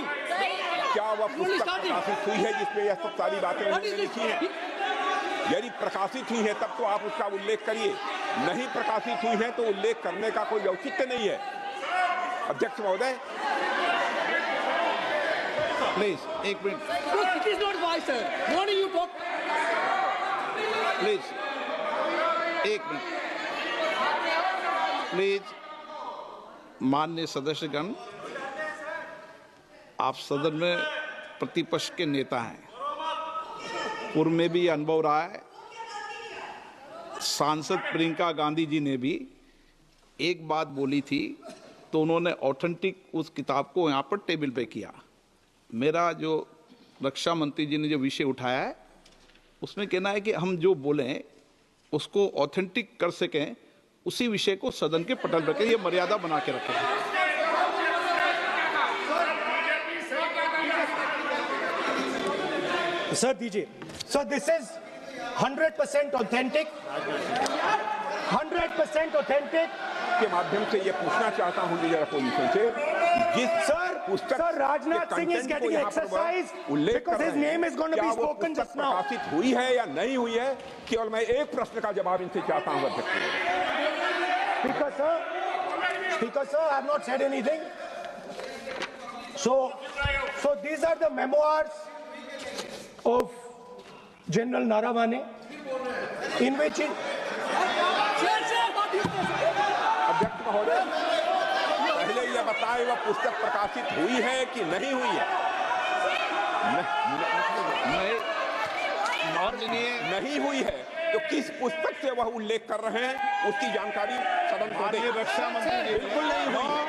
क्या वह पुस्तक प्रकाशित हुई है जिसमें यह सब सारी बातें उन्होंने लिखी हैं? यदि प्रकाशित हुई है तब तो आप उसका उल्लेख करिए, नहीं प्रकाशित हुई है तो उल्लेख करने का कोई औचित्य नहीं है। अध्यक्ष महोदय, प्लीज एक minute. It is not wise, sir. Morning you talk. Please एक मिनट। प्लीज माननीय सदस्यगण, आप सदन में प्रतिपक्ष के नेता हैं, पूर्व में भी अनुभव रहा है। सांसद प्रियंका गांधी जी ने भी एक बात बोली थी तो उन्होंने ऑथेंटिक उस किताब को यहाँ पर टेबल पे किया। मेरा जो रक्षा मंत्री जी ने जो विषय उठाया है उसमें कहना है कि हम जो बोलें उसको ऑथेंटिक कर सकें, उसी विषय को सदन के पटल पर ये मर्यादा बना के रखें। सर दीजिए। Sir this is 100% authentic, 100% authentic. के माध्यम से ये पूछना चाहता हूं लीडर अपोजिशन से, जिस sir Rajnath Singh is getting exercise because his name is going to be spoken just now. प्रकाशित हुई है या नहीं हुई है, केवल मैं एक प्रश्न का जवाब इनसे चाहता हूं अध्यक्ष। Speaker sir, I have not said anything. So these are the memoirs of General Naravane, in which अध्यक्ष महोदय, पहले यह बताएं वह पुस्तक प्रकाशित हुई है कि नहीं हुई है? नहीं हुई है तो किस पुस्तक से वह उल्लेख कर रहे हैं उसकी जानकारी सदन को दें। रक्षा मंत्री जी बिल्कुल नहीं हुई है।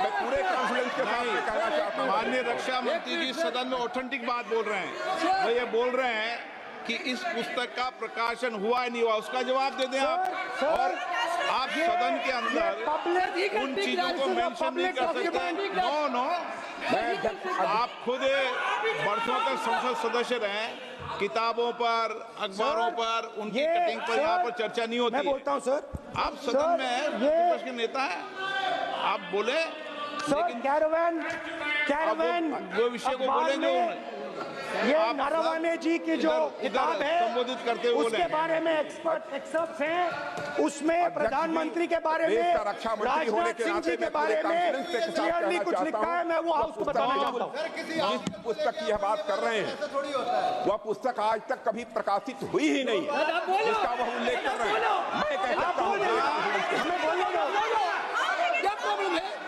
मैं पूरे कॉन्फिडेंस के साथ कहना चाहता हूं। माननीय रक्षा मंत्री जी सदन में ऑथेंटिक बात बोल रहे हैं। वो ये बोल रहे हैं कि इस पुस्तक का प्रकाशन हुआ है नहीं हुआ, उसका जवाब दे दें आप। और आप सदन के अंदर उन चीजों को मेंशन नहीं कर सकते। नो, आप खुद वर्षों तक संसद सदस्य रहे, किताबों पर, अखबारों पर, उनकी कटिंग पर यहाँ पर चर्चा नहीं होती। मैं बोलता हूँ सर, आप सदन में विपक्ष के नेता हैं, आप बोले, लेकिन कैरावैन वो विषय को बोलेंगे। ये नारावाने जी की जो किताब है संबोधित करते हुए उसके बारे में एक्सपर्ट्स हैं, उसमें प्रधानमंत्री के बारे में, राजनाथ सिंह जी के बारे में क्लियरली कुछ लिखा है। मैं वो हाउस को बताना चाहता हूँ। जिस पुस्तक की यह बात कर रहे हैं वह पुस्तक आज तक कभी प्रकाशित हुई ही नहीं है, जिसका वह उल्लेख कर रहे हैं। मैं कहता हूँ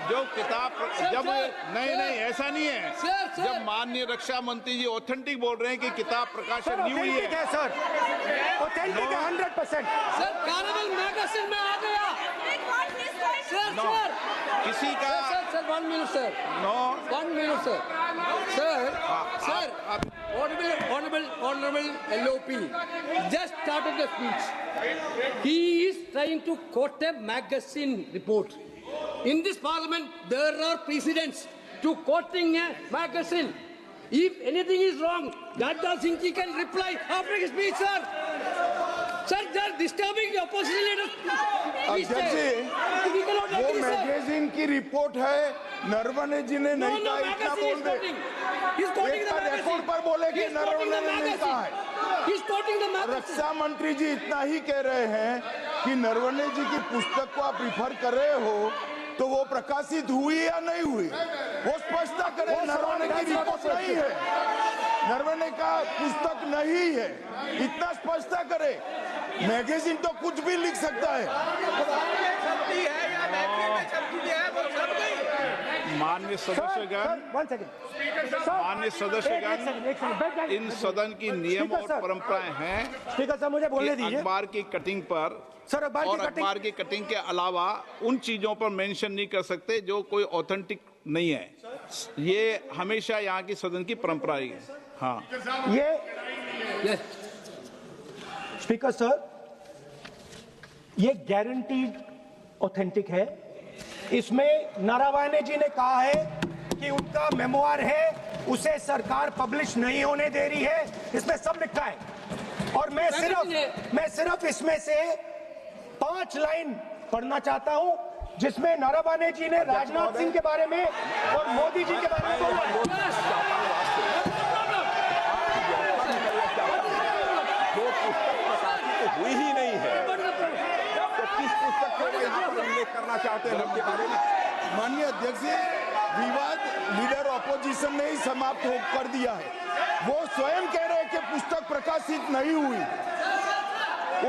जो किताब जब नहीं ऐसा नहीं है। जब माननीय रक्षा मंत्री जी ऑथेंटिक बोल रहे हैं कि किताब प्रकाशन नहीं हुई है सर, ऑथेंटिक है 100%। सर कैरावैन मैगजीन में आ गया। सर किसी का sir 1 minute sir, 1 minute sir. Honorable LOP just started the speech. He is trying to quote a magazine report. In this parliament, there are precedents to quoting a magazine. If anything is wrong, Jadhav Singh ji can reply after his speech, sir. Sir, they are disturbing the opposition leaders. अध्यक्ष जी, वो magazine की report है, नरवणे जी ने नहीं कहा, इतना बोल दे। Report पर बोले कि नरवणे ने नहीं कहा है। रक्षा मंत्री जी इतना ही कह रहे हैं कि नरवणे जी की पुस्तक को आप रिफर कर रहे हो तो वो प्रकाशित हुई या नहीं हुई, वो स्पष्टता करें। नरवणे की रिपोर्ट नहीं है, नरवणे का पुस्तक नहीं है, इतना स्पष्टता करे। मैगजीन तो कुछ भी लिख सकता है। माननीय सदस्यगण, इन सदन की नियम और परंपराएं हैं। स्पीकर साहब मुझे बोलने दीजिए। अखबार की कटिंग पर सर, अखबार की कटिंग के अलावा उन चीजों पर मेंशन नहीं कर सकते जो कोई ऑथेंटिक नहीं है। ये हमेशा यहाँ की सदन की परंपरा है। हाँ, ये स्पीकर सर, ये गारंटीड ऑथेंटिक है। इसमें नारावाने जी ने कहा है कि उनका मेमोआर है, उसे सरकार पब्लिश नहीं होने दे रही है, इसमें सब लिखा है। और मैं सिर्फ इसमें से 5 लाइन पढ़ना चाहता हूं जिसमें नारावाने जी ने राजनाथ सिंह के बारे में और मोदी जी के बारे में बोला है। अपोजिशन ने ही समाप्त कर दिया है। वो स्वयं कह रहे हैं कि पुस्तक प्रकाशित नहीं हुई,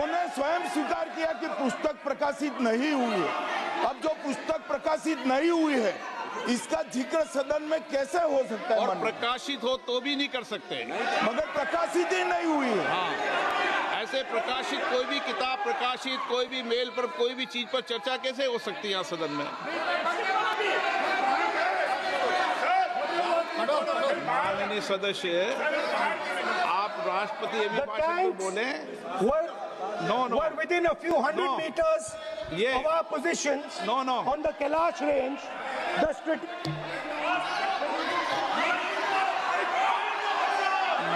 उन्हें स्वयं स्वीकार किया कि पुस्तक प्रकाशित नहीं हुई है। अब जो पुस्तक प्रकाशित नहीं हुई है इसका जिक्र सदन में कैसे हो सकता है? और प्रकाशित हो तो भी नहीं कर सकते, मगर प्रकाशित ही नहीं हुई है। हाँ, ऐसे प्रकाशित कोई भी किताब प्रकाशित, कोई भी मेल पर, कोई भी चीज पर चर्चा कैसे हो सकती है यहाँ सदन में? माननीय सदस्य, आप राष्ट्रपति अभी भाषण में बोले। were within a few hundred meters of our positions on the Kailash range.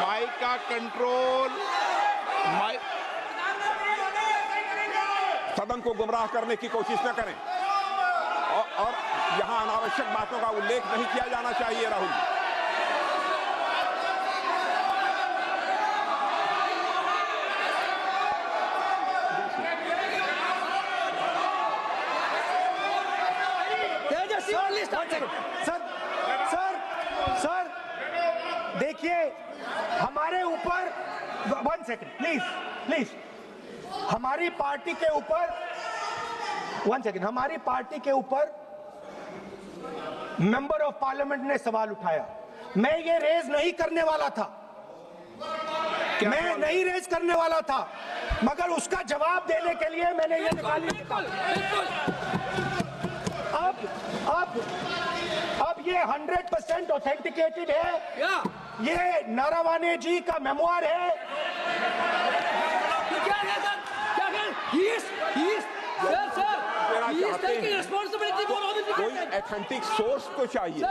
Mic का कंट्रोल, सदन को गुमराह करने की कोशिश न करें और यहां अनावश्यक बातों का उल्लेख नहीं किया जाना चाहिए। राहुल, सर देखिए, हमारे ऊपर 1 सेकंड प्लीज, हमारी पार्टी के ऊपर 1 सेकंड, हमारी पार्टी के ऊपर मेंबर ऑफ पार्लियामेंट ने सवाल उठाया। मैं ये रेज नहीं करने वाला था, मैं नहीं रेज करने वाला था, मगर उसका जवाब देने के लिए मैंने ये निकाली। अब ये 100% ऑथेंटिकेटेड है। ये नारावाने जी का मेमोयर है। कोई ऑथेंटिक सोर्स तो चाहिए,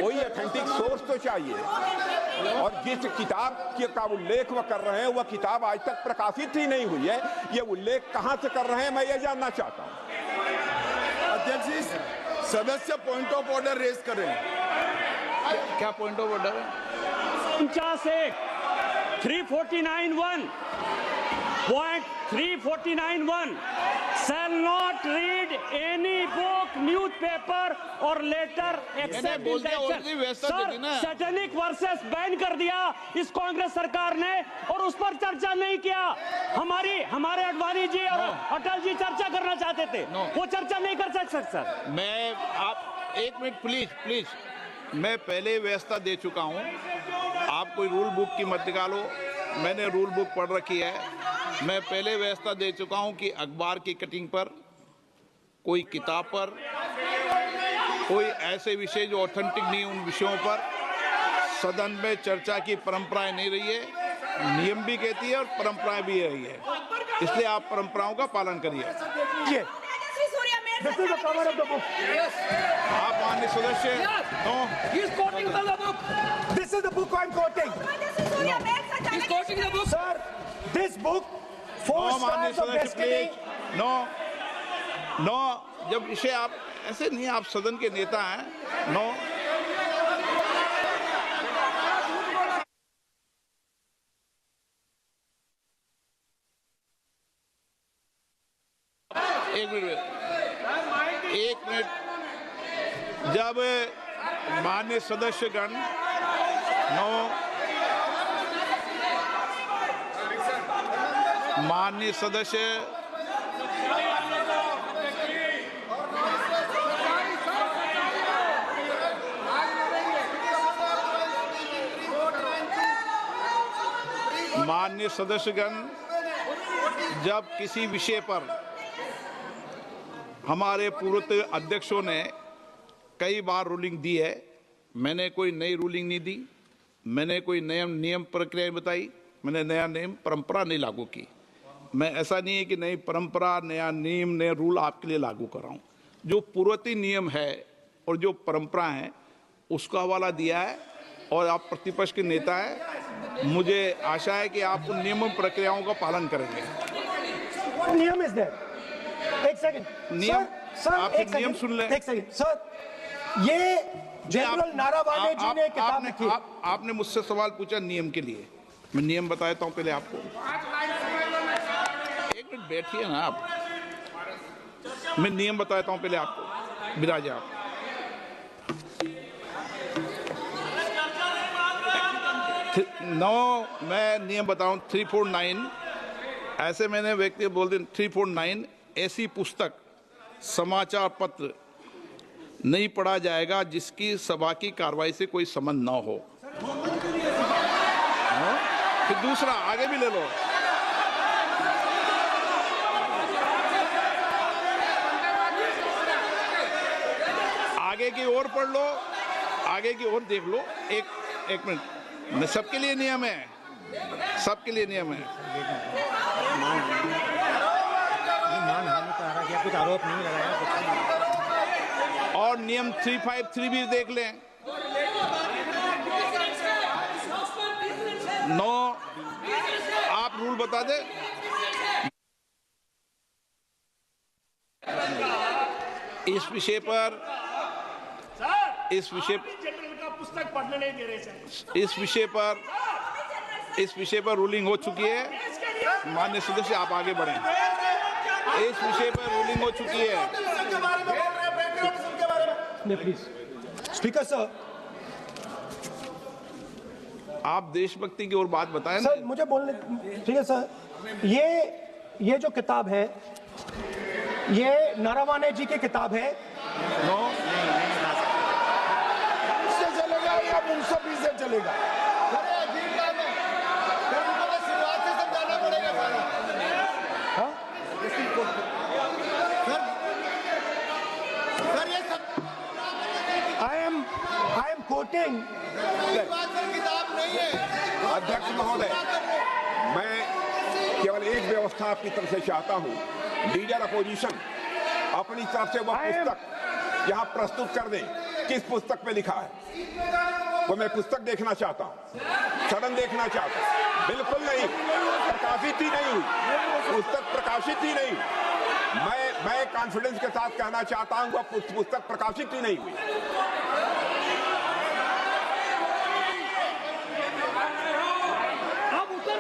कोई ऑथेंटिक सोर्स तो चाहिए। और जिस किताब का उल्लेख वह कर रहे हैं वह किताब आज तक प्रकाशित ही नहीं हुई है। ये उल्लेख कहां से कर रहे हैं मैं ये जानना चाहता हूं। अध्यक्ष जी, सदस्य पॉइंट ऑफ ऑर्डर रेज करें। क्या पॉइंट ऑफ ऑर्डर है? 349(1) Point 349(1) shall not read any book, newspaper or letter except in the sir, satanic versus ban कर दिया इस कांग्रेस सरकार ने और उस पर चर्चा नहीं किया। हमारे अडवाणी जी और अटल जी चर्चा करना चाहते थे, वो चर्चा नहीं कर सकते सर। मैं आप 1 मिनट प्लीज, मैं पहले व्यवस्था दे चुका हूं। आप कोई रूल बुक की मत निकालो, मैंने रूल बुक पढ़ रखी है। मैं पहले व्यवस्था दे चुका हूं कि अखबार की कटिंग पर, कोई किताब पर, कोई ऐसे विषय जो ऑथेंटिक नहीं, उन विषयों पर सदन में चर्चा की परंपराएं नहीं रही है। नियम भी कहती है और परंपराएं भी रही है, इसलिए आप परंपराओं का पालन करिए। This is the cover of the book. आप माननीय सदस्य, He is quoting from the book. This is the book I'm quoting. He is quoting the book. Sir, this book, 4 माननीय stars of सदस्य destiny. प्लीज, नो, जब इसे आप ऐसे नहीं, आप सदन के नेता हैं। नो, एक मिनट, जब माननीय सदस्यगण माननीय सदस्य माननीय सदस्यगण, जब किसी विषय पर हमारे पूर्व अध्यक्षों ने कई बार रूलिंग दी है, मैंने कोई नई रूलिंग नहीं दी, मैंने कोई नियम प्रक्रिया बताई, मैंने नया नियम परंपरा नहीं लागू की। मैं ऐसा नहीं है कि नई परंपरा, नया नियम, नया रूल आपके लिए लागू कर रहा हूँ। जो पूर्ववर्ती नियम है और जो परंपरा है उसका हवाला दिया है, और आप प्रतिपक्ष के नेता हैं, मुझे आशा है कि आप उन नियम प्रक्रियाओं का पालन करेंगे। नियम इज देयर। एक सेकंड, नियम, सर, आप नियम सुन लें। एक सेकंड सर, ये जनरल नारावाने जी ने किताब लिखी। आपने मुझसे सवाल पूछा नियम के लिए, मैं नियम बताता हूं पहले आपको। एक मिनट बैठिए ना आप, मैं नियम बताता हूं पहले आपको। विराज आप मैं नियम बताऊं 349 ऐसे मैंने व्यक्ति बोल दिया 349 ऐसी पुस्तक समाचार पत्र नहीं पढ़ा जाएगा जिसकी सभा की कार्रवाई से कोई संबंध ना हो। फिर दूसरा आगे भी ले लो। आगे की ओर पढ़ लो, आगे की ओर देख लो। एक मिनट, सबके लिए नियम है, सबके लिए नियम है। कुछ आरोप नहीं लगाया। और नियम 353 भी देख लें। 9 आप रूल बता दे। इस विषय पर पुस्तक पढ़ने नहीं दे रहे सर। इस विषय पर रूलिंग हो चुकी है। माननीय सदस्य आप आगे बढ़ें। इस विषय पर रूलिंग हो चुकी है। प्लीज स्पीकर सर, आप देशभक्ति की ओर बात बताएं ना। सर मुझे बोलने, ठीक है सर। ये जो किताब है ये नारावाने जी की किताब है। नो इससे चलेगा या मुंसफी से चलेगा? I am quoting। किताब नहीं है अध्यक्ष महोदय, मैं केवल एक व्यवस्था आपकी तरफ से चाहता हूं। लीडर अपोजिशन अपनी तरफ से वह पुस्तक यहाँ प्रस्तुत कर दें। किस पुस्तक पे लिखा है वो मैं पुस्तक देखना चाहता हूँ, सदन देखना चाहता हूँ। बिल्कुल नहीं, प्रकाशित ही नहीं हुई पुस्तक, प्रकाशित ही नहीं। मैं कॉन्फिडेंस के साथ कहना चाहता हूँ वह पुस्तक प्रकाशित ही नहीं हुई। आप उत्तर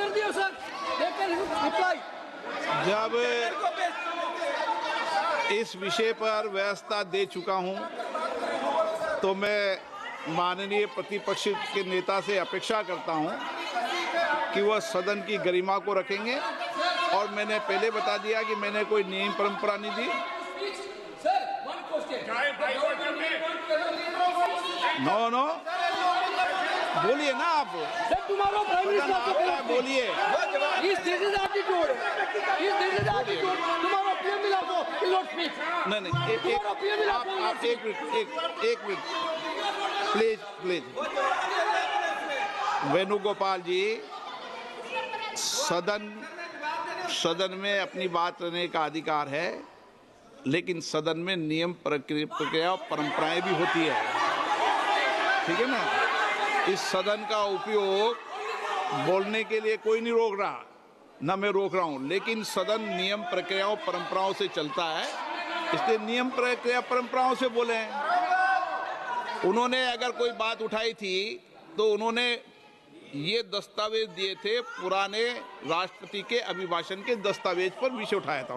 दियो सर। रिप्लाई। जब इस विषय पर व्यवस्था दे चुका हूं तो मैं माननीय प्रतिपक्ष के नेता से अपेक्षा करता हूं कि वह सदन की गरिमा को रखेंगे। और मैंने पहले बता दिया कि मैंने कोई नियम परंपरा नहीं दी। नो बोलिए ना आप। तुम्हारा प्राइम मिनिस्टर बोलिए। तुम्हारा पीएम मिला तो नहीं एक मिनट प्लीज। वेणुगोपाल जी, सदन में अपनी बात करने का अधिकार है, लेकिन सदन में नियम प्रक्रिया और परंपराएं भी होती है, ठीक है ना। इस सदन का उपयोग बोलने के लिए कोई नहीं रोक रहा, ना मैं रोक रहा हूं, लेकिन सदन नियम प्रक्रियाओं परंपराओं से चलता है, इसलिए नियम प्रक्रिया परंपराओं से बोले। उन्होंने अगर कोई बात उठाई थी तो उन्होंने ये दस्तावेज दिए थे, पुराने राष्ट्रपति के अभिभाषण के दस्तावेज पर विषय उठाया था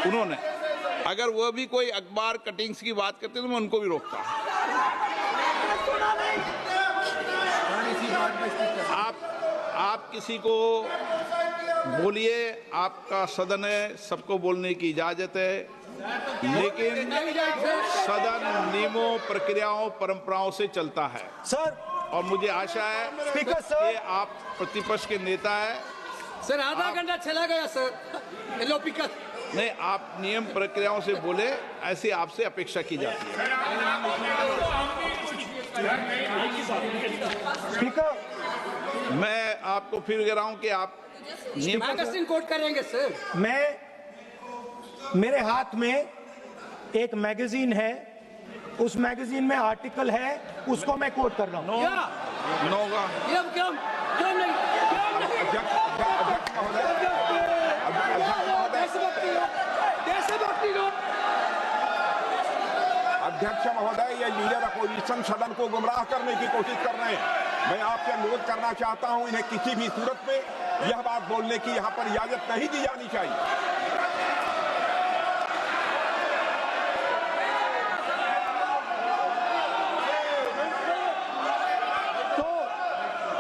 उन्होंने अगर वह भी कोई अखबार कटिंग्स की बात करते तो मैं उनको भी रोकता। आप किसी को बोलिए, आपका सदन है, सबको बोलने की इजाजत है, लेकिन सदन नियमों प्रक्रियाओं परंपराओं से चलता है सर। और मुझे आशा है स्पीकर सर, कि आप प्रतिपक्ष के नेता है सर। आधा घंटा चला गया सर। नहीं, आप नियम प्रक्रियाओं से बोले, ऐसी आपसे अपेक्षा की जाती है। स्पीकर, मैं आपको फिर कह रहा हूं कि आप मैगजीन कोट करेंगे सर। मेरे हाथ में एक मैगजीन है, उस मैगजीन में आर्टिकल है, उसको मैं कोट कर रहा हूँ। अध्यक्ष महोदय, ये लीडर अपोजिशन सदन को गुमराह करने की कोशिश कर रहे हैं। मैं आपसे अनुरोध करना चाहता हूं, इन्हें किसी भी सूरत में यह बात बोलने की यहां पर इजाजत नहीं दी जानी चाहिए।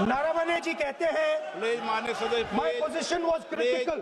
नारावणे जी कहते हैं प्लीज माननीय सदस्य, my position was critical.